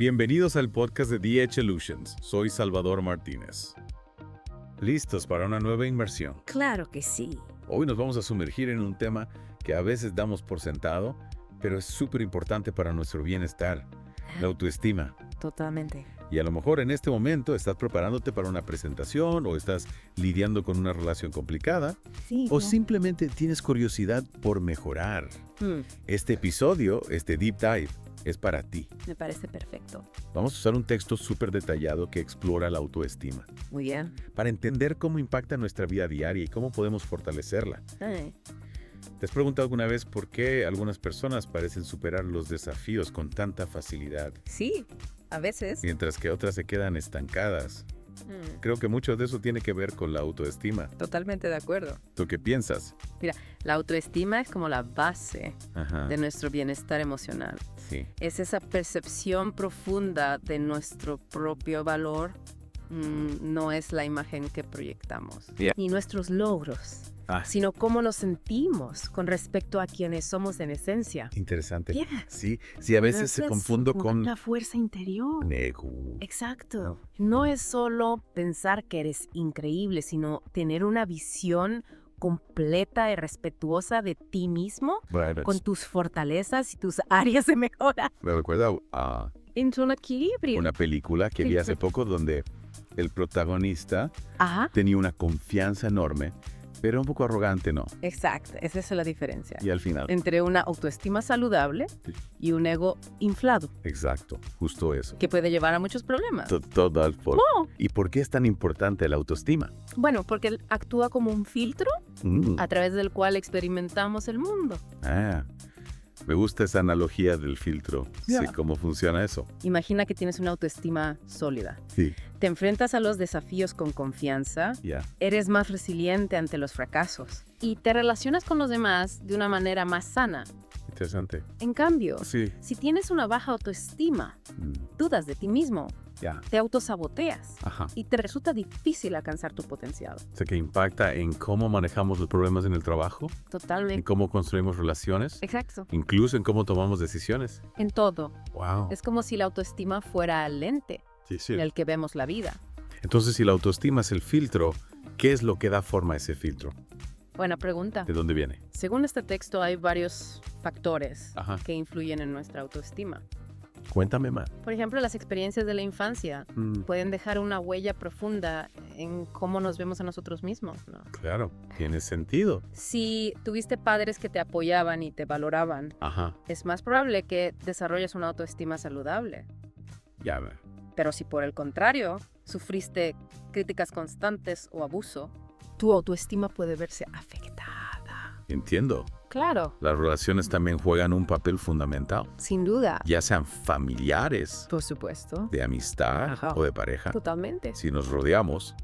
Bienvenidos al podcast de DH Illusions. Soy Salvador Martínez. ¿Listos para una nueva inmersión? Claro que sí. Hoy nos vamos a sumergir en un tema que a veces damos por sentado, pero es súper importante para nuestro bienestar, la autoestima. Totalmente. Y a lo mejor en este momento estás preparándote para una presentación o estás lidiando con una relación complicada Sí. o simplemente tienes curiosidad por mejorar. Este episodio, este deep dive, es para ti. Me parece perfecto. Vamos a usar un texto súper detallado que explora la autoestima Muy bien. para entender cómo impacta nuestra vida diaria y cómo podemos fortalecerla. ¿Te has preguntado alguna vez por qué algunas personas parecen superar los desafíos con tanta facilidad, Sí, a veces. mientras que otras se quedan estancadas? Creo que mucho de eso tiene que ver con la autoestima. Totalmente de acuerdo. ¿Tú qué piensas? La autoestima es como la base Ajá, de nuestro bienestar emocional. sí. Es esa percepción profunda de nuestro propio valor. No es la imagen que proyectamos. Yeah. Ni nuestros logros, sino cómo nos sentimos con respecto a quienes somos en esencia. Interesante. Yeah. Sí, a veces se confundo con la fuerza interior. ego. Exacto. No es solo pensar que eres increíble, sino tener una visión completa y respetuosa de ti mismo, Bueno, con tus fortalezas y tus áreas de mejora. me recuerda a En un equilibrio. una película que vi hace poco donde el protagonista Ajá. tenía una confianza enorme, pero un poco arrogante, ¿no? Exacto. Esa es la diferencia. Y al final, Entre una autoestima saludable Sí. y un ego inflado, exacto, justo eso. que puede llevar a muchos problemas. Total. Oh, ¿Y por qué es tan importante la autoestima? bueno, porque él actúa como un filtro a través del cual experimentamos el mundo. Me gusta esa analogía del filtro. Yeah. Sí, ¿cómo funciona eso? Imagina que tienes una autoestima sólida. Sí, Te enfrentas a los desafíos con confianza, ya. eres más resiliente ante los fracasos y te relacionas con los demás de una manera más sana. Interesante. En cambio, Sí. si tienes una baja autoestima, dudas de ti mismo, Ya. te autosaboteas Ajá. y te resulta difícil alcanzar tu potencial. O sea, que impacta en cómo manejamos los problemas en el trabajo, en Totalmente. cómo construimos relaciones, Exacto. incluso en cómo tomamos decisiones. En todo. Wow. Es como si la autoestima fuera el lente Sí. en el que vemos la vida. Entonces, si la autoestima es el filtro, ¿qué es lo que da forma a ese filtro? Buena pregunta. ¿De dónde viene? Según este texto, hay varios factores Ajá. que influyen en nuestra autoestima. Cuéntame más. Por ejemplo, las experiencias de la infancia pueden dejar una huella profunda en cómo nos vemos a nosotros mismos, ¿no? Claro, tiene sentido. Si tuviste padres que te apoyaban y te valoraban, Ajá. es más probable que desarrolles una autoestima saludable. Ya. Pero si por el contrario, sufriste críticas constantes o abuso, tu autoestima puede verse afectada. Entiendo. Claro, Las relaciones también juegan un papel fundamental, sin duda. ya sean familiares, Por supuesto. de amistad Ajá. o de pareja. Totalmente. Si nos rodeamos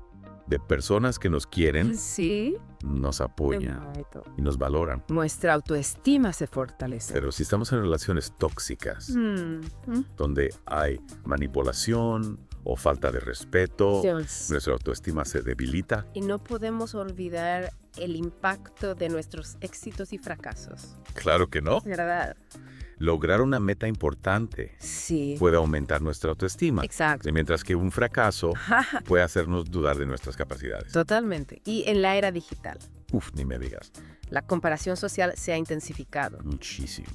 de personas que nos quieren, Sí. nos apoyan y nos valoran. Nuestra autoestima se fortalece. Pero si estamos en relaciones tóxicas, donde hay manipulación o falta de respeto, nuestra autoestima se debilita. Y no podemos olvidar el impacto de nuestros éxitos y fracasos. Claro que no. ¿Verdad? Lograr una meta importante Sí. puede aumentar nuestra autoestima, Exacto. mientras que un fracaso puede hacernos dudar de nuestras capacidades. Totalmente. Y en la era digital, Uf, ni me digas. la comparación social se ha intensificado. Muchísimo.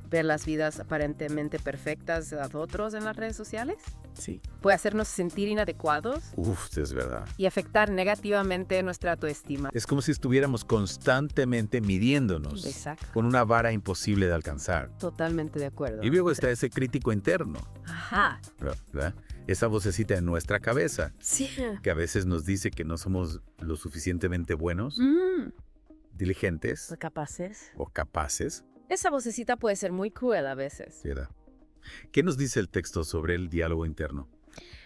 Ver las vidas aparentemente perfectas de otros en las redes sociales Sí. puede hacernos sentir inadecuados Uf, es verdad. y afectar negativamente nuestra autoestima. Es como si estuviéramos constantemente midiéndonos Exacto. con una vara imposible de alcanzar. Totalmente de acuerdo. Y luego está ese crítico interno, Ajá. ¿verdad? Esa vocecita en nuestra cabeza Sí. que a veces nos dice que no somos lo suficientemente buenos, diligentes ¿Capaces? o capaces. Esa vocecita puede ser muy cruel a veces. ¿Verdad? ¿Qué nos dice el texto sobre el diálogo interno?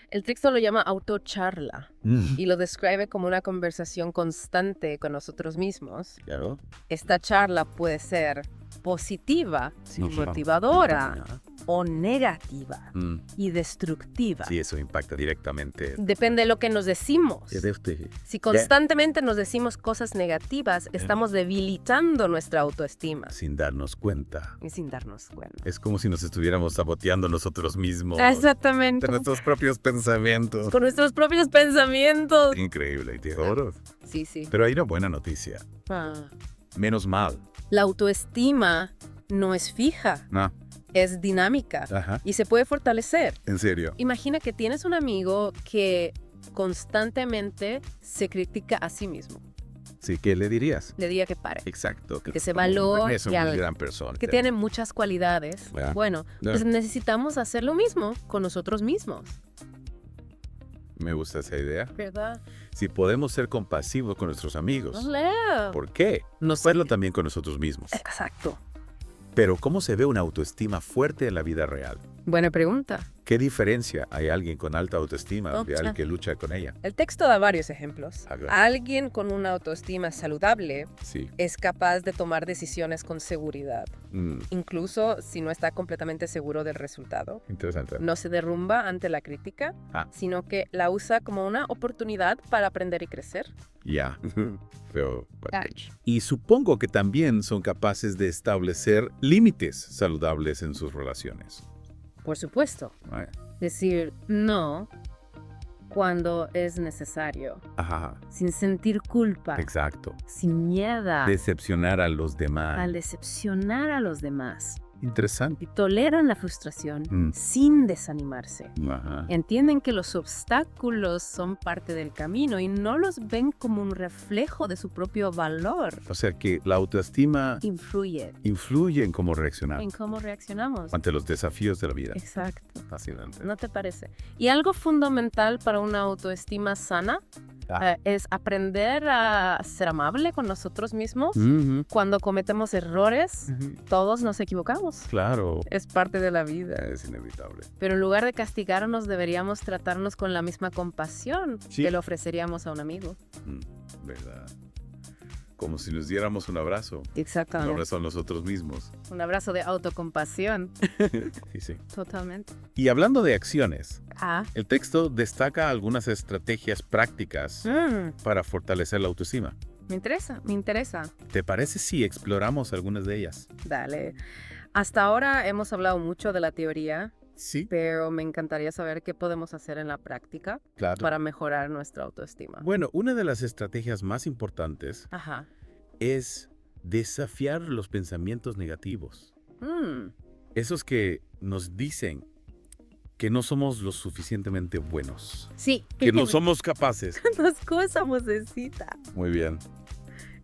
El texto lo llama autocharla y lo describe como una conversación constante con nosotros mismos. Claro. Esta charla puede ser positiva, Sí, motivadora, o negativa Mm, y destructiva. sí, eso impacta directamente. Depende de lo que nos decimos. De usted. Si constantemente nos decimos cosas negativas, estamos debilitando nuestra autoestima. Sin darnos cuenta. Y sin darnos cuenta. Es como si nos estuviéramos saboteando nosotros mismos. Exactamente. De nuestros propios pensamientos. Con nuestros propios pensamientos. Increíble, y tesoros. Sí, sí. Pero hay una buena noticia. Ah. Menos mal. La autoestima no es fija, No. es dinámica Ajá. y se puede fortalecer. En serio. Imagina que tienes un amigo que constantemente se critica a sí mismo. Sí, ¿qué le dirías? Le diría que pare, Exacto. que se valore, Es que una al- gran persona. que tiene muchas cualidades. Ya. Bueno, Ya. pues necesitamos hacer lo mismo con nosotros mismos, Me gusta esa idea. ¿verdad? Si podemos ser compasivos con nuestros amigos, Leo. ¿por qué? No serlo también con nosotros mismos. Exacto. Pero ¿cómo se ve una autoestima fuerte en la vida real? Buena pregunta. ¿Qué diferencia hay alguien con alta autoestima de Oh, alguien que lucha con ella? El texto da varios ejemplos. Haga. Alguien con una autoestima saludable Sí. es capaz de tomar decisiones con seguridad, Mm, incluso si no está completamente seguro del resultado. interesante. No se derrumba ante la crítica, Ah. sino que la usa como una oportunidad para aprender y crecer. Ya. Pero, y supongo que también son capaces de establecer límites saludables en sus relaciones. Por supuesto, Ay, decir no cuando es necesario, ajá, sin sentir culpa, exacto. sin miedo Decepcionar a los demás. al decepcionar a los demás. Interesante. Y toleran la frustración Mm. sin desanimarse. Ajá. Entienden que los obstáculos son parte del camino y no los ven como un reflejo de su propio valor. O sea que la autoestima Influye influye en cómo reaccionar en cómo reaccionamos. ante los desafíos de la vida. Exacto. Fascinante. ¿No te parece? Y algo fundamental para una autoestima sana es aprender a ser amable con nosotros mismos. Ujú. Cuando cometemos errores, todos nos equivocamos. Claro. Es parte de la vida. Es inevitable. Pero en lugar de castigarnos, deberíamos tratarnos con la misma compasión Sí. que le ofreceríamos a un amigo. ¿Verdad? Como si nos diéramos un abrazo. Un Exactamente. abrazo a nosotros mismos. Un abrazo de autocompasión. Sí, sí. Totalmente. Y hablando de acciones, Ah. el texto destaca algunas estrategias prácticas para fortalecer la autoestima. Me interesa, me interesa. ¿Te parece si exploramos algunas de ellas? Dale. Hasta ahora hemos hablado mucho de la teoría, Sí, pero me encantaría saber qué podemos hacer en la práctica claro. para mejorar nuestra autoestima. Bueno, una de las estrategias más importantes Ajá. es desafiar los pensamientos negativos. Esos que nos dicen que no somos lo suficientemente buenos, Sí. que no somos capaces. Las cosas vocecita. Muy bien.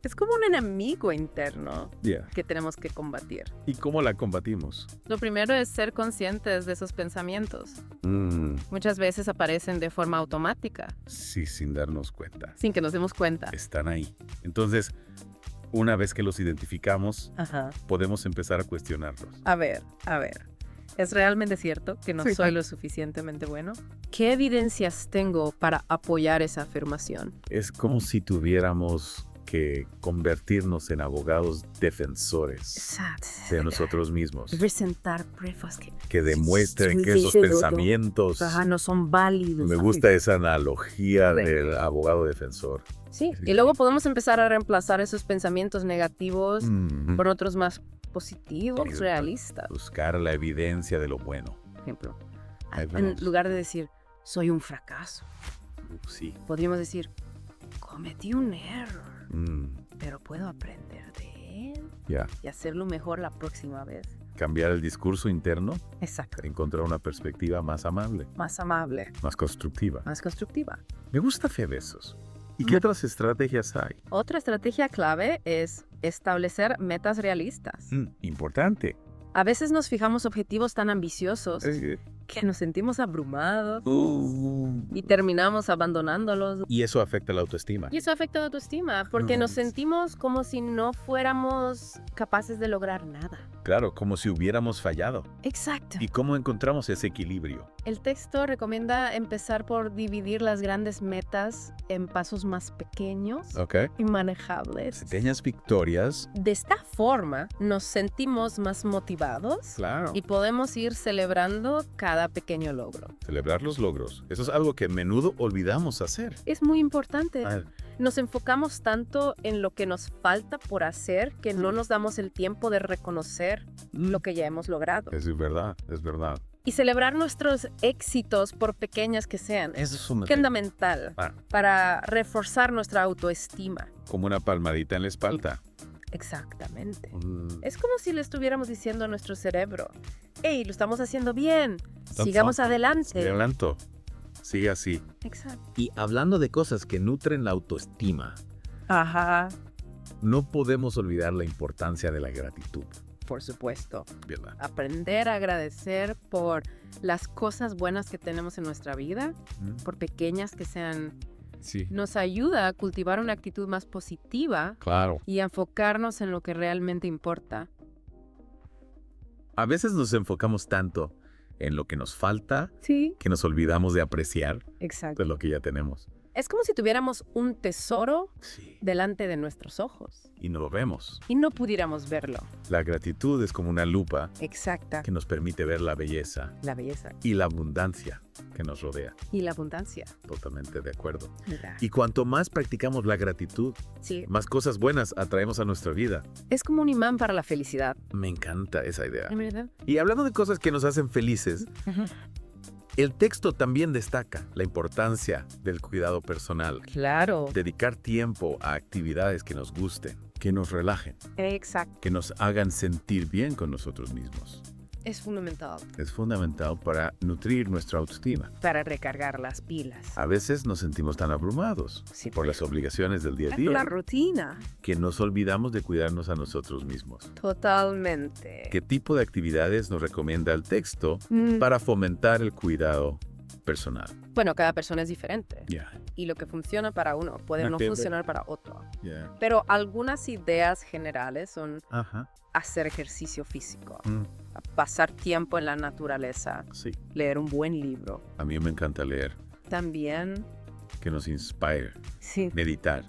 Es como un enemigo interno Yeah. que tenemos que combatir. ¿Y cómo la combatimos? Lo primero es ser conscientes de esos pensamientos. Mm, Muchas veces aparecen de forma automática, sí, sin darnos cuenta. sin que nos demos cuenta. Están ahí. Entonces, una vez que los identificamos, Ajá. podemos empezar a cuestionarlos. A ver. ¿Es realmente cierto que no Sí. soy lo suficientemente bueno? ¿Qué evidencias tengo para apoyar esa afirmación? Es como si tuviéramos que convertirnos en abogados defensores de nosotros mismos, Presentar pruebas que demuestren que esos Sí, pensamientos... no son válidos. Me gusta esa analogía del abogado defensor. Sí, y luego podemos empezar a reemplazar esos pensamientos negativos por otros más positivos, Sí, realistas. Buscar la evidencia de lo bueno. Por ejemplo, Ahí en vamos. lugar de decir, soy un fracaso, Sí. podríamos decir, cometí un error, Mm, pero puedo aprender de él ya. y hacerlo mejor la próxima vez. Cambiar el discurso interno, Exacto. encontrar una perspectiva más amable, Más amable, más constructiva. más constructiva. Me gusta fe de esos. ¿Y qué otras estrategias hay? Otra estrategia clave es establecer metas realistas. Importante. A veces nos fijamos objetivos tan ambiciosos que nos sentimos abrumados y terminamos abandonándolos. Y eso afecta la autoestima. Y eso afecta la autoestima, porque nos sentimos como si no fuéramos capaces de lograr nada. Claro, como si hubiéramos fallado. Exacto. ¿Y cómo encontramos ese equilibrio? El texto recomienda empezar por dividir las grandes metas en pasos más pequeños Ok. y manejables. Pequeñas victorias. De esta forma, nos sentimos más motivados Claro. y podemos ir celebrando cada pequeño logro. Celebrar los logros. Eso es algo que a menudo olvidamos hacer. Es muy importante. Ah, Nos enfocamos tanto en lo que nos falta por hacer que no nos damos el tiempo de reconocer lo que ya hemos logrado. es verdad, es verdad. Y celebrar nuestros éxitos, por pequeñas que sean, Eso es fundamental para reforzar nuestra autoestima. como una palmadita en la espalda. Exactamente. Mm, Es como si le estuviéramos diciendo a nuestro cerebro, hey, lo estamos haciendo bien, That's sigamos awesome. adelante. Adelanto. Sigue así. Exacto. Y hablando de cosas que nutren la autoestima, Ajá, No podemos olvidar la importancia de la gratitud, por supuesto. ¿verdad? Aprender a agradecer por las cosas buenas que tenemos en nuestra vida, por pequeñas que sean, Sí. nos ayuda a cultivar una actitud más positiva Claro. y a enfocarnos en lo que realmente importa. A veces nos enfocamos tanto en lo que nos falta Sí, que nos olvidamos de apreciar exacto. de lo que ya tenemos. Es como si tuviéramos un tesoro Sí. delante de nuestros ojos Y no lo vemos. y no pudiéramos verlo. La gratitud es como una lupa Exacta. que nos permite ver la belleza La belleza y la abundancia que nos rodea. y la abundancia. Totalmente de acuerdo. ¿Verdad? Y cuanto más practicamos la gratitud, Sí, más cosas buenas atraemos a nuestra vida. es como un imán para la felicidad. Me encanta esa idea. ¿Verdad? Y hablando de cosas que nos hacen felices, el texto también destaca la importancia del cuidado personal. Claro. Dedicar tiempo a actividades que nos gusten, que nos relajen, Exacto. que nos hagan sentir bien con nosotros mismos. Es fundamental Es fundamental para nutrir nuestra autoestima. para recargar las pilas. A veces nos sentimos tan abrumados Sí. por las obligaciones del día a La día rutina. que nos olvidamos de cuidarnos a nosotros mismos. Totalmente. ¿Qué tipo de actividades nos recomienda el texto Mm, para fomentar el cuidado personal? Bueno, cada persona es diferente. Ya, Y lo que funciona para uno puede Una no fiebre. funcionar para otro. ya. Pero algunas ideas generales son Ajá. hacer ejercicio físico, Mm, pasar tiempo en la naturaleza, sí. leer un buen libro. A mí me encanta leer, También, que nos inspire, sí. meditar,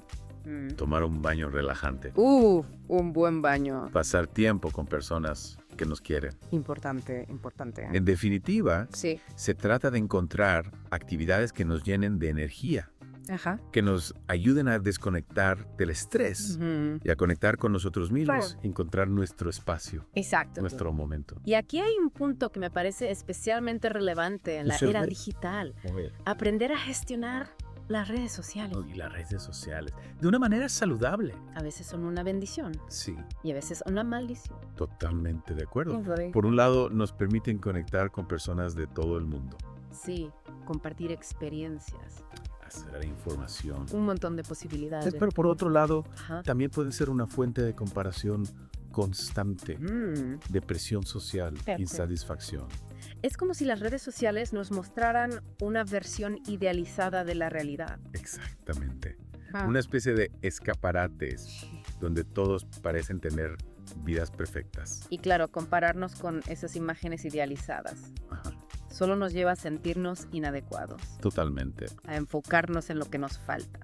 Mm. tomar un baño relajante, Un buen baño. pasar tiempo con personas que nos quieren. Importante, importante. En definitiva, Sí. se trata de encontrar actividades que nos llenen de energía, Ajá. que nos ayuden a desconectar del estrés Ujú. y a conectar con nosotros mismos, Claro. encontrar nuestro espacio, Exacto. nuestro momento. Y aquí hay un punto que me parece especialmente relevante en la era Especialmente. digital. Aprender a gestionar las redes sociales. Y las redes sociales, de una manera saludable. A veces son una bendición Sí, y a veces una maldición. totalmente de acuerdo. Por un lado, nos permiten conectar con personas de todo el mundo, Sí, compartir experiencias, hacer información. un montón de posibilidades. Pero por otro lado, Ajá. también pueden ser una fuente de comparación constante, Mm. de presión social, Perfecto. insatisfacción. Es como si las redes sociales nos mostraran una versión idealizada de la realidad. Exactamente. Ah. Una especie de escaparates donde todos parecen tener vidas perfectas. Y claro, compararnos con esas imágenes idealizadas Ajá, solo nos lleva a sentirnos inadecuados, totalmente. a enfocarnos en lo que nos falta.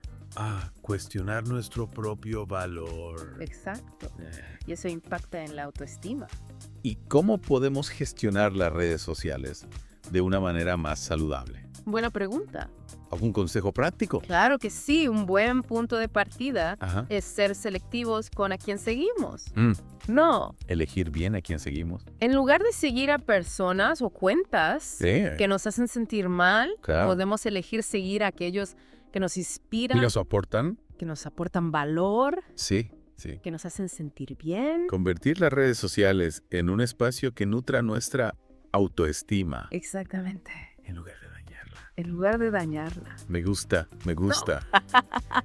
Cuestionar nuestro propio valor. Exacto. Y eso impacta en la autoestima. ¿Y cómo podemos gestionar las redes sociales de una manera más saludable? Buena pregunta. ¿Algún consejo práctico? Claro que sí, un buen punto de partida Ajá. es ser selectivos con a quién seguimos. Mm, No, Elegir bien a quién seguimos. en lugar de seguir a personas o cuentas Sí. que nos hacen sentir mal, Claro. podemos elegir seguir a aquellos que nos inspiran, ¿Y los aportan? que nos aportan valor, Sí, sí. que nos hacen sentir bien. Convertir las redes sociales en un espacio que nutra nuestra autoestima Exactamente. en lugar de dañarla. En lugar de dañarla. Me gusta, me gusta.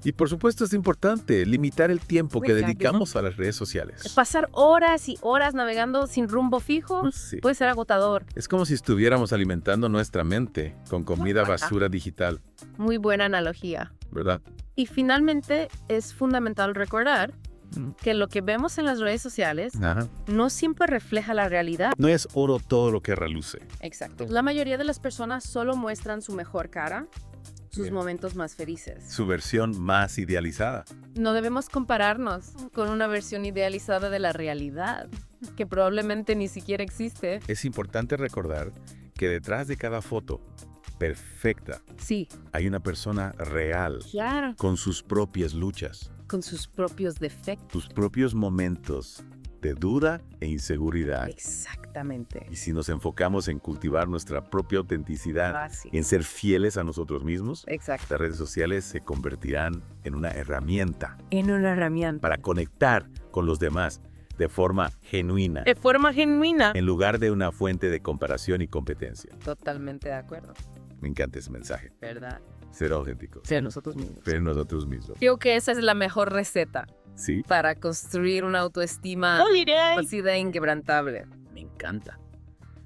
Y por supuesto es importante limitar el tiempo que Exacto. dedicamos a las redes sociales. Pasar horas y horas navegando sin rumbo fijo Sí. puede ser agotador. Es como si estuviéramos alimentando nuestra mente con comida basura digital, Muy buena analogía. ¿verdad? Y finalmente es fundamental recordar Que lo que vemos en las redes sociales Ajá. no siempre refleja la realidad. No es oro todo lo que reluce. Exacto. La mayoría de las personas solo muestran su mejor cara, sus Bien. momentos más felices. Su versión más idealizada. No debemos compararnos con una versión idealizada de la realidad, que probablemente ni siquiera existe. Es importante recordar que detrás de cada foto perfecta Sí, hay una persona real claro. con sus propias luchas, Con sus propios defectos. sus propios momentos de duda e inseguridad. Exactamente. Y si nos enfocamos en cultivar nuestra propia autenticidad, Así. en ser fieles a nosotros mismos, Exacto. las redes sociales se convertirán en una herramienta En una herramienta. para conectar con los demás de forma genuina, De forma genuina. en lugar de una fuente de comparación y competencia. Totalmente de acuerdo. Me encanta ese mensaje. ¿Verdad? Ser auténticos. Ser nosotros mismos. Ser nosotros mismos. Creo que esa es la mejor receta Sí. para construir una autoestima así de inquebrantable. Me encanta.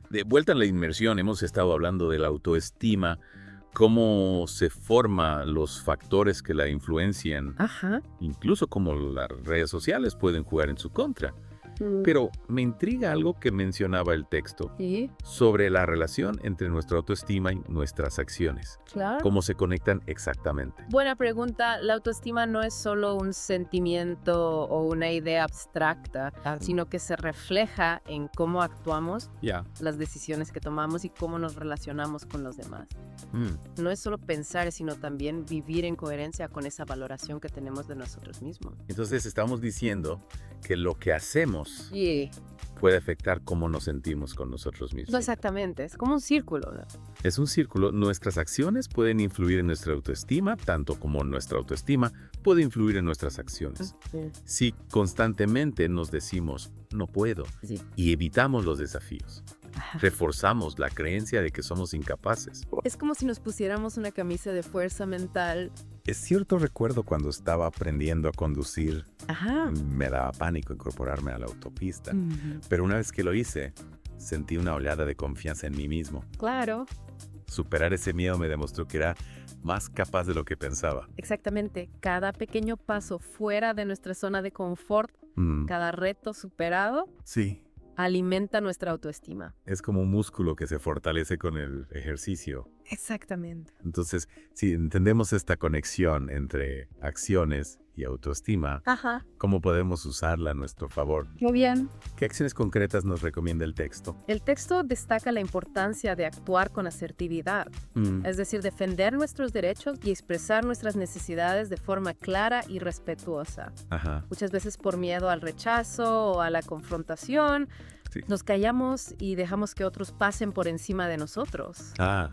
De vuelta a la inmersión, hemos estado hablando de la autoestima, cómo se forman los factores que la influencian, Ajá. incluso cómo las redes sociales pueden jugar en su contra. Pero me intriga algo que mencionaba el texto Sí, sobre la relación entre nuestra autoestima y nuestras acciones. claro. ¿Cómo se conectan exactamente? Buena pregunta. La autoestima no es solo un sentimiento o una idea abstracta, sino que se refleja en cómo actuamos, Ya. las decisiones que tomamos y cómo nos relacionamos con los demás. Mm. No es solo pensar, sino también vivir en coherencia con esa valoración que tenemos de nosotros mismos. Entonces estamos diciendo que lo que hacemos Sí, puede afectar cómo nos sentimos con nosotros mismos. no exactamente. Es como un círculo, ¿no? Es un círculo. Nuestras acciones pueden influir en nuestra autoestima, tanto como nuestra autoestima puede influir en nuestras acciones. Si constantemente nos decimos, no puedo, Sí. y evitamos los desafíos, Ajá. reforzamos la creencia de que somos incapaces. Es como si nos pusiéramos una camisa de fuerza mental. Es cierto, recuerdo cuando estaba aprendiendo a conducir, Ajá. me daba pánico incorporarme a la autopista, Ujú. pero una vez que lo hice, sentí una oleada de confianza en mí mismo. Claro, Superar ese miedo me demostró que era más capaz de lo que pensaba. exactamente. Cada pequeño paso fuera de nuestra zona de confort, cada reto superado, Sí, alimenta nuestra autoestima. es como un músculo que se fortalece con el ejercicio. Exactamente. Entonces, si entendemos esta conexión entre acciones y autoestima, Ajá. ¿cómo podemos usarla a nuestro favor? Muy bien. ¿Qué acciones concretas nos recomienda el texto? El texto destaca la importancia de actuar con asertividad, es decir, defender nuestros derechos y expresar nuestras necesidades de forma clara y respetuosa. Ajá. Muchas veces por miedo al rechazo o a la confrontación, Sí. nos callamos y dejamos que otros pasen por encima de nosotros. Ah,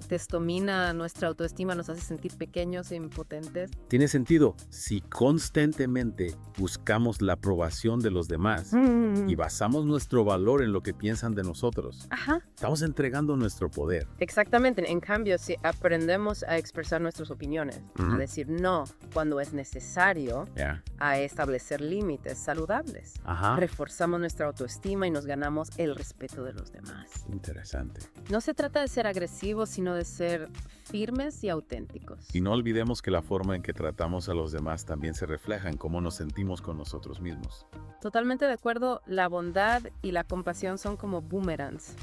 Esto mina nuestra autoestima, nos hace sentir pequeños e impotentes. tiene sentido. Si constantemente buscamos la aprobación de los demás y basamos nuestro valor en lo que piensan de nosotros, Ajá, estamos entregando nuestro poder. exactamente. En cambio, si aprendemos a expresar nuestras opiniones, Ujú. a decir no cuando es necesario, Ya. a establecer límites saludables, Ajá. reforzamos nuestra autoestima y nos ganamos el respeto de los demás. Interesante. No se trata de ser agresivos, sino de ser firmes y auténticos. Y no olvidemos que la forma en que tratamos a los demás también se refleja en cómo nos sentimos con nosotros mismos. Totalmente de acuerdo, la bondad y la compasión son como boomerangs.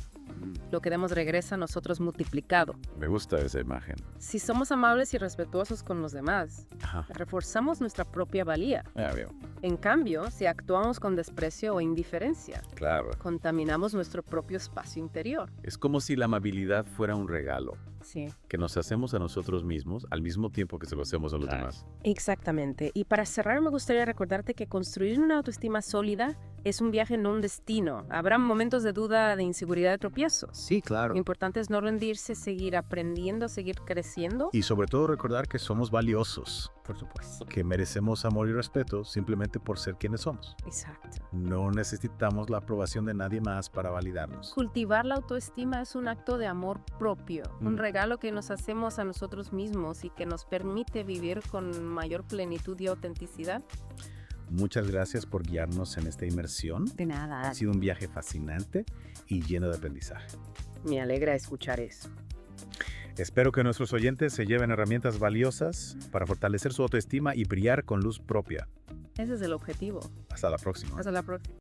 Lo que demos regresa a nosotros multiplicado. Me gusta esa imagen. Si somos amables y respetuosos con los demás, Ajá. reforzamos nuestra propia valía. Ya veo. En cambio, si actuamos con desprecio o indiferencia, Claro. contaminamos nuestro propio espacio interior. Es como si la amabilidad fuera un regalo Sí. que nos hacemos a nosotros mismos al mismo tiempo que se lo hacemos a los demás. Exactamente. Y para cerrar, me gustaría recordarte que construir una autoestima sólida es un viaje, no un destino. Habrá momentos de duda, de inseguridad, de tropiezos. Sí, claro. Lo importante es no rendirse, seguir aprendiendo, seguir creciendo. Y sobre todo recordar que somos valiosos, Por supuesto. que merecemos amor y respeto simplemente por ser quienes somos. Exacto. No necesitamos la aprobación de nadie más para validarnos. Cultivar la autoestima es un acto de amor propio, un Mm. regalo que nos hacemos a nosotros mismos y que nos permite vivir con mayor plenitud y autenticidad. Muchas gracias por guiarnos en esta inmersión. De nada. Ha sido un viaje fascinante y lleno de aprendizaje. Me alegra escuchar eso. Espero que nuestros oyentes se lleven herramientas valiosas para fortalecer su autoestima y brillar con luz propia. Ese es el objetivo. Hasta la próxima. Hasta la próxima.